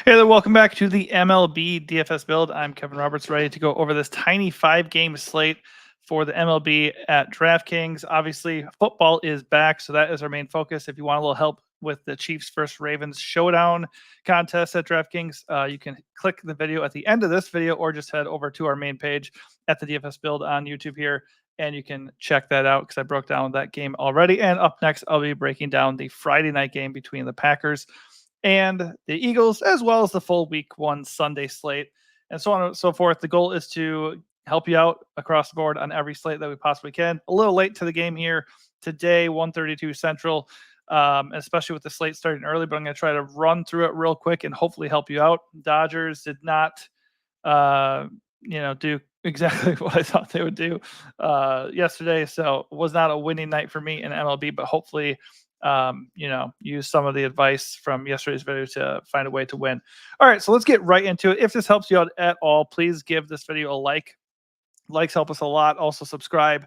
Hey there, welcome back to the MLB DFS build. I'm Kevin Roberts, ready to go over this tiny 5-game slate for the MLB at DraftKings. Obviously, football is back, so that is our main focus. If you want a little help with the Chiefs versus Ravens showdown contest at DraftKings, you can click the video at the end of this video or just head over to our main page at the DFS build on YouTube here, and you can check that out because I broke down that game already. And up next, I'll be breaking down the Friday night game between the Packers and the Eagles, as well as the full week 1 Sunday slate, and so on and so forth. The goal is to help you out across the board on every slate that we possibly can. A little late to the game here today, 1:32 Central, especially with the slate starting early, but I'm going to try to run through it real quick and hopefully help you out. Dodgers did not, do exactly what I thought they would do yesterday, so it was not a winning night for me in MLB, but hopefully use some of the advice from yesterday's video to find a way to win. All right, so let's get right into it. If this helps you out at all, please give this video a like. Likes help us a lot. Also subscribe,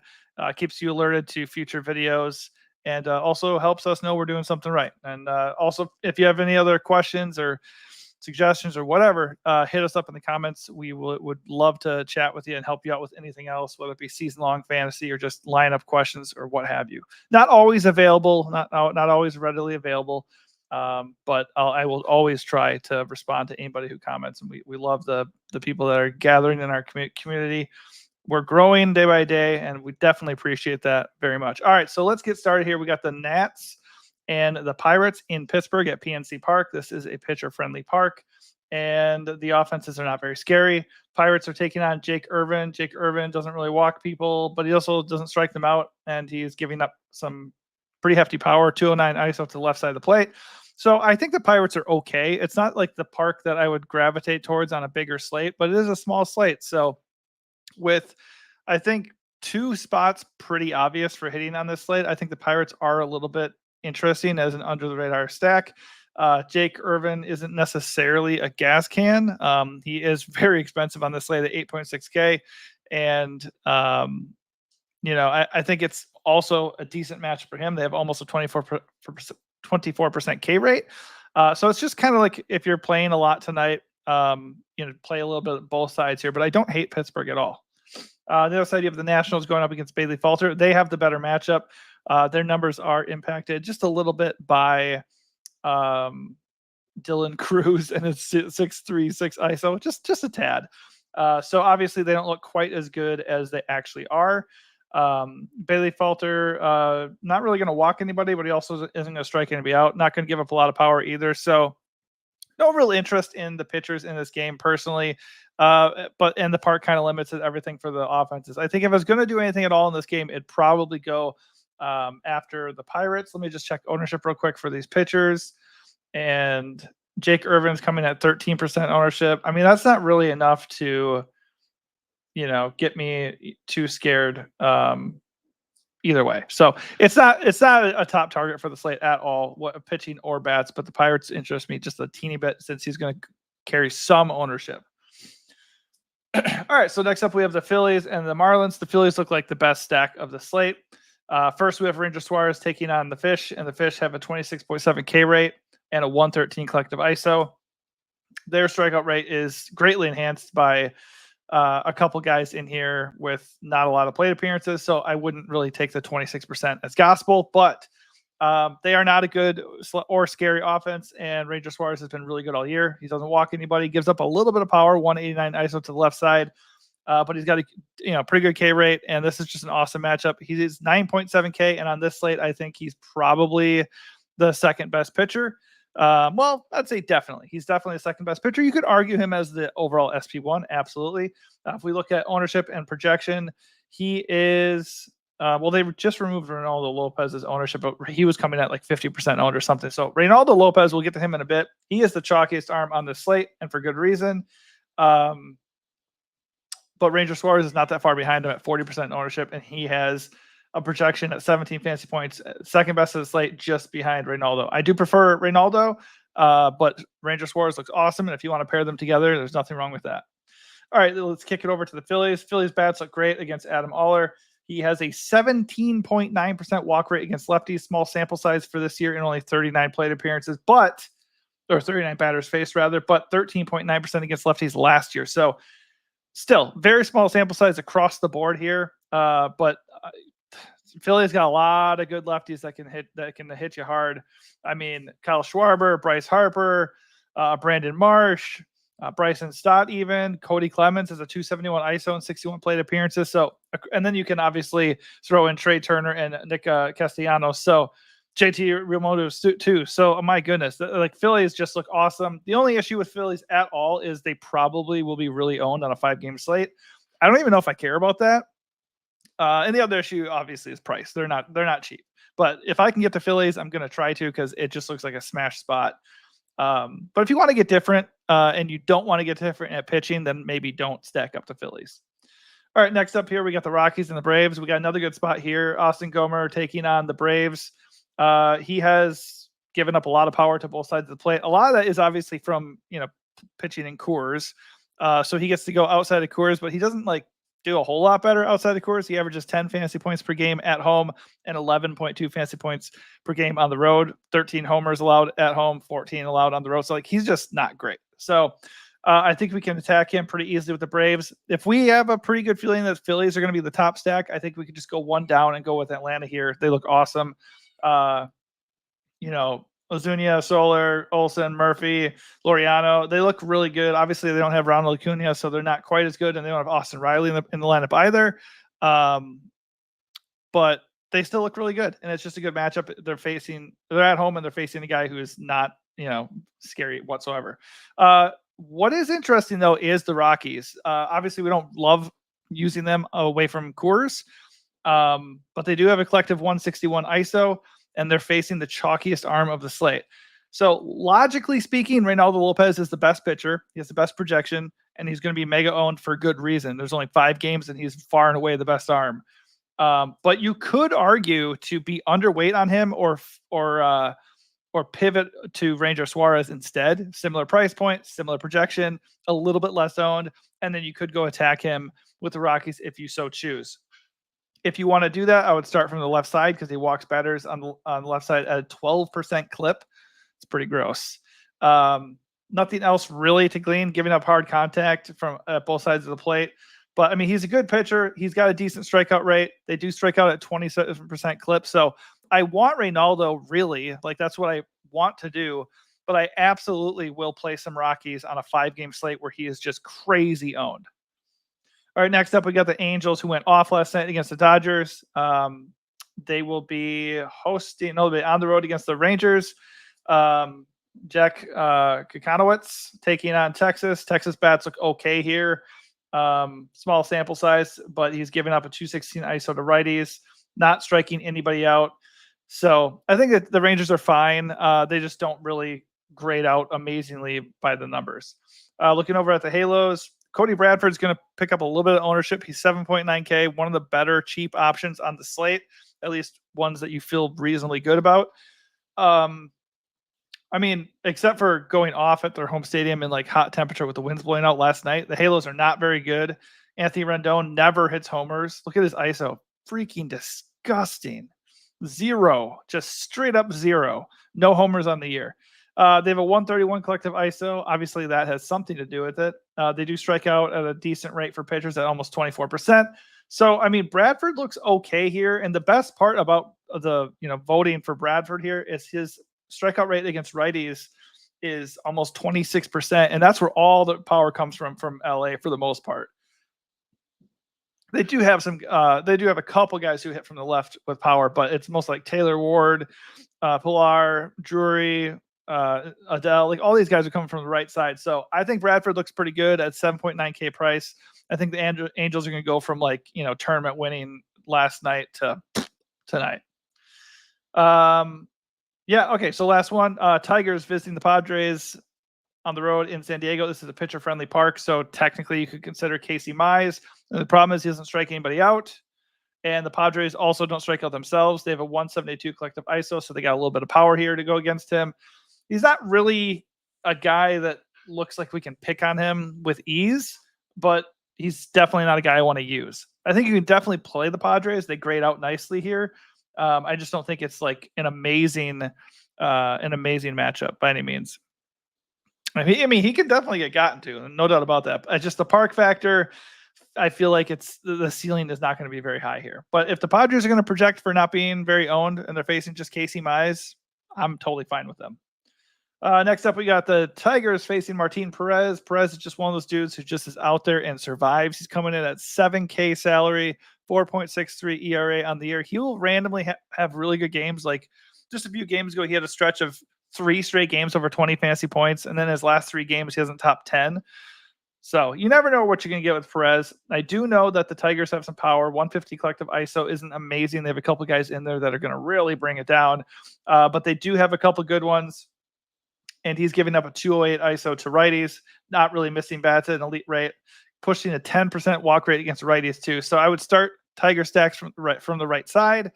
keeps you alerted to future videos, and also helps us know we're doing something right. And also, if you have any other questions or suggestions or whatever, hit us up in the comments. We would love to chat with you and help you out with anything else, whether it be season-long fantasy or just lineup questions or what have you. Not always available, not always readily available, but I will always try to respond to anybody who comments. And we love the people that are gathering in our community. We're growing day by day, and we definitely appreciate that very much. All right, so let's get started here. We got the Nats and the Pirates in Pittsburgh at PNC Park. This is a pitcher-friendly park, and the offenses are not very scary. Pirates are taking on Jake Irvin. Jake Irvin doesn't really walk people, but he also doesn't strike them out, and he's giving up some pretty hefty power, 209 ISO to the left side of the plate. So I think the Pirates are okay. It's not like the park that I would gravitate towards on a bigger slate, but it is a small slate. So with, I think, 2 spots pretty obvious for hitting on this slate, I think the Pirates are a little bit interesting as an under the radar stack. Jake Irvin isn't necessarily a gas can. He is very expensive on this slate at 8.6K. And, I think it's also a decent match for him. They have almost a 24% K rate. So it's just kind of like if you're playing a lot tonight, play a little bit of both sides here, but I don't hate Pittsburgh at all. The other side, you have the Nationals going up against Bailey Falter. They have the better matchup. Their numbers are impacted just a little bit by Dylan Cruz and it's 6.36 ISO, just a tad. So obviously they don't look quite as good as they actually are. Bailey Falter, not really going to walk anybody, but he also isn't going to strike anybody out. Not going to give up a lot of power either. So no real interest in the pitchers in this game personally. And the park kind of limits everything for the offenses. I think if I was going to do anything at all in this game, it'd probably go after the Pirates. Let me just check ownership real quick for these pitchers. And Jake Irvin's coming at 13% ownership. I mean, that's not really enough to, get me too scared either way. So it's not a top target for the slate at all, what pitching or bats, but the Pirates interest me just a teeny bit since he's going to carry some ownership. All right, so next up we have the Phillies and the Marlins. The Phillies look like the best stack of the slate. First, we have Ranger Suarez taking on the Fish, and the Fish have a 26.7 K rate and a 113 collective ISO. Their strikeout rate is greatly enhanced by a couple guys in here with not a lot of plate appearances, so I wouldn't really take the 26% as gospel, but they are not a good or scary offense, and Ranger Suarez has been really good all year. He doesn't walk anybody, gives up a little bit of power, 189 ISO to the left side, but he's got a pretty good K rate, and this is just an awesome matchup. He is 9.7K, and on this slate, I think he's probably the second best pitcher. Well, I'd say definitely. He's definitely the second best pitcher. You could argue him as the overall SP1, absolutely. If we look at ownership and projection, he is they just removed Reynaldo Lopez's ownership, but he was coming at like 50% owned or something. So Reynaldo Lopez, we'll get to him in a bit. He is the chalkiest arm on this slate, and for good reason. But Ranger Suarez is not that far behind him at 40% ownership, and he has a projection at 17 fantasy points, second best of the slate, just behind Reynaldo. I do prefer Reynaldo, but Ranger Suarez looks awesome, and if you want to pair them together, there's nothing wrong with that. All right, let's kick it over to the Phillies. Phillies bats look great against Adam Oller. He has a 17.9% walk rate against lefties. Small sample size for this year and only 39 plate appearances, but or 39 batters faced rather, but 13.9% against lefties last year. So still very small sample size across the board here. But Philly's got a lot of good lefties that can hit you hard. I mean, Kyle Schwarber, Bryce Harper, Brandon Marsh, Bryson Stott, even Cody Clemens is a 271 ISO and 61 plate appearances. So, and then you can obviously throw in Trey Turner and Nick Castellanos. So JT Realmuto too. So, oh my goodness, like Phillies just look awesome. The only issue with Phillies at all is they probably will be really owned on a 5-game slate. I don't even know if I care about that. And the other issue obviously is price. They're not cheap. But if I can get the Phillies, I'm going to try to, because it just looks like a smash spot. But if you want to get different and you don't want to get different at pitching, then maybe don't stack up the Phillies. All right, next up here, we got the Rockies and the Braves. We got another good spot here. Austin Gomer taking on the Braves. He has given up a lot of power to both sides of the plate. A lot of that is obviously from, pitching in Coors. So he gets to go outside of Coors, but he doesn't do a whole lot better outside of Coors. He averages 10 fantasy points per game at home and 11.2 fantasy points per game on the road. 13 homers allowed at home, 14 allowed on the road. So he's just not great. So I think we can attack him pretty easily with the Braves. If we have a pretty good feeling that Phillies are going to be the top stack, I think we could just go one down and go with Atlanta here. They look awesome. Ozuna, Soler, Olsen, Murphy, Laureano, they look really good. Obviously, they don't have Ronald Acuna, so they're not quite as good, and they don't have Austin Riley in the lineup either. But they still look really good, and it's just a good matchup. They're at home, and they're facing a guy who is not, scary whatsoever. What is interesting, though, is the Rockies. Obviously, we don't love using them away from Coors, but they do have a collective 161 ISO, and they're facing the chalkiest arm of the slate. So logically speaking, Reynaldo Lopez is the best pitcher. He has the best projection, and he's going to be mega owned for good reason. There's only 5 games, and he's far and away the best arm. But you could argue to be underweight on him or pivot to Ranger Suarez instead. Similar price point, similar projection, a little bit less owned, and then you could go attack him with the Rockies if you so choose. If you want to do that, I would start from the left side because he walks batters on the left side at a 12% clip. It's pretty gross. Nothing else really to glean, giving up hard contact from both sides of the plate. But, I mean, he's a good pitcher. He's got a decent strikeout rate. They do strike out at 27% clip. So I want Reynaldo, really. That's what I want to do. But I absolutely will play some Rockies on a 5-game slate where he is just crazy owned. All right, next up, we got the Angels, who went off last night against the Dodgers. They will be they'll be on the road against the Rangers. Jack Kakanowitz taking on Texas. Texas bats look okay here. Small sample size, but he's giving up a 216 ISO to righties, not striking anybody out. So I think that the Rangers are fine. They just don't really grade out amazingly by the numbers. Looking over at the Halos, Cody Bradford's going to pick up a little bit of ownership. He's 7.9K, one of the better cheap options on the slate, at least ones that you feel reasonably good about. I mean, except for going off at their home stadium in hot temperature with the winds blowing out last night, the Halos are not very good. Anthony Rendon never hits homers. Look at his ISO. Freaking disgusting. 0. Just straight up 0. No homers on the year. They have a 131 collective ISO. Obviously, that has something to do with it. They do strike out at a decent rate for pitchers at almost 24%. So, I mean, Bradford looks okay here. And the best part about the voting for Bradford here is his strikeout rate against righties is almost 26%. And that's where all the power comes from LA for the most part. They do have a couple guys who hit from the left with power, but it's most like Taylor Ward, Pilar, Drury, Adele, all these guys are coming from the right side. So I think Bradford looks pretty good at 7.9K price. I think the Angels are going to go from tournament winning last night to tonight. Yeah. Okay. So last one, Tigers visiting the Padres on the road in San Diego. This is a pitcher friendly park. So technically you could consider Casey Mize. And the problem is he doesn't strike anybody out. And the Padres also don't strike out themselves. They have a 172 collective ISO. So they got a little bit of power here to go against him. He's not really a guy that looks like we can pick on him with ease, but he's definitely not a guy I want to use. I think you can definitely play the Padres. They grade out nicely here. I just don't think it's an amazing matchup by any means. I mean, he can definitely get gotten to, no doubt about that. Just the park factor, I feel like the ceiling is not going to be very high here. But if the Padres are going to project for not being very owned and they're facing just Casey Mize, I'm totally fine with them. Next up, we got the Tigers facing Martin Perez. Perez is just one of those dudes who just is out there and survives. He's coming in at $7K salary, 4.63 ERA on the year. He will randomly have really good games. Like just a few games ago, he had a stretch of 3 straight games over 20 fantasy points. And then his last 3 games, he hasn't top 10. So you never know what you're going to get with Perez. I do know that the Tigers have some power. 150 collective ISO isn't amazing. They have a couple guys in there that are going to really bring it down. But they do have a couple good ones. And he's giving up a 208 ISO to righties, not really missing bats at an elite rate, pushing a 10% walk rate against righties too. So I would start Tiger stacks from the right side.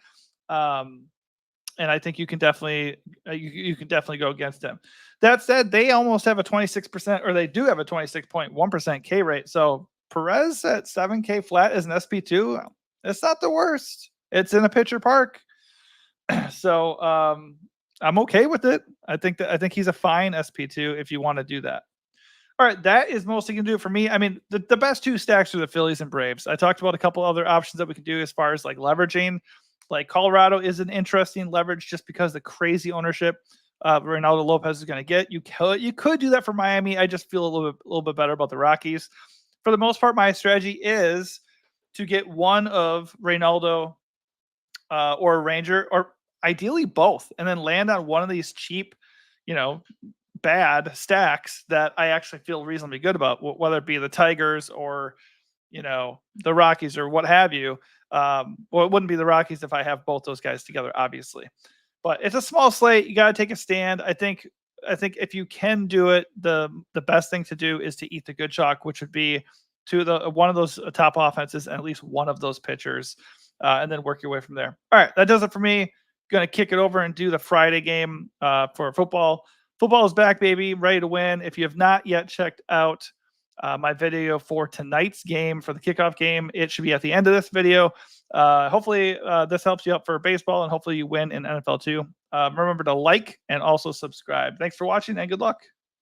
And I think you can definitely go against him. That said, they almost have a 26%, or they do have a 26.1% K rate. So Perez at 7K flat as an SP2, it's not the worst. It's in a pitcher park. So I'm okay with it. I think he's a fine SP2 if you want to do that. All right, that is mostly going to do it for me. I mean, the best 2 stacks are the Phillies and Braves. I talked about a couple other options that we can do as far as like leveraging. Like Colorado is an interesting leverage just because the crazy ownership Reynaldo Lopez is going to get. You could do that for Miami. I just feel a little bit better about the Rockies. For the most part, my strategy is to get one of Reynaldo or a Ranger, or ideally both, and then land on one of these cheap, bad stacks that I actually feel reasonably good about, whether it be the Tigers or, the Rockies or what have you. Well, it wouldn't be the Rockies if I have both those guys together, obviously. But it's a small slate. You got to take a stand. I think if you can do it, the best thing to do is to eat the good chalk, which would be to one of those top offenses and at least one of those pitchers, and then work your way from there. All right, that does it for me. Going to kick it over and do the Friday game for football. Football is back, baby, ready to win. If you have not yet checked out my video for tonight's game, for the kickoff game, it should be at the end of this video. Hopefully this helps you out for baseball, and hopefully you win in NFL too. Remember to like and also subscribe. Thanks for watching, and good luck.